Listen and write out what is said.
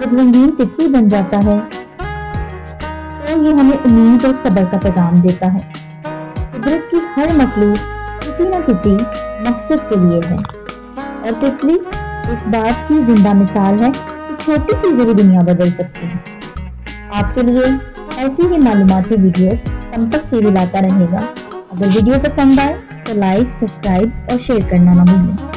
जब रंगीन तितली बन जाता है तो ये हमें उम्मीद और सब्र का पैगाम देता है। कुदरत की हर मखलूक किसी न किसी मकसद के लिए है और तितली इस बात की जिंदा मिसाल है कि छोटी चीजें भी दुनिया बदल सकती हैं। आपके लिए ऐसी ही मालूमाती वीडियोस कंपास टीवी लाता रहेगा। अगर वीडियो पसंद आए तो लाइक, सब्सक्राइब और शेयर करना ना भूलें।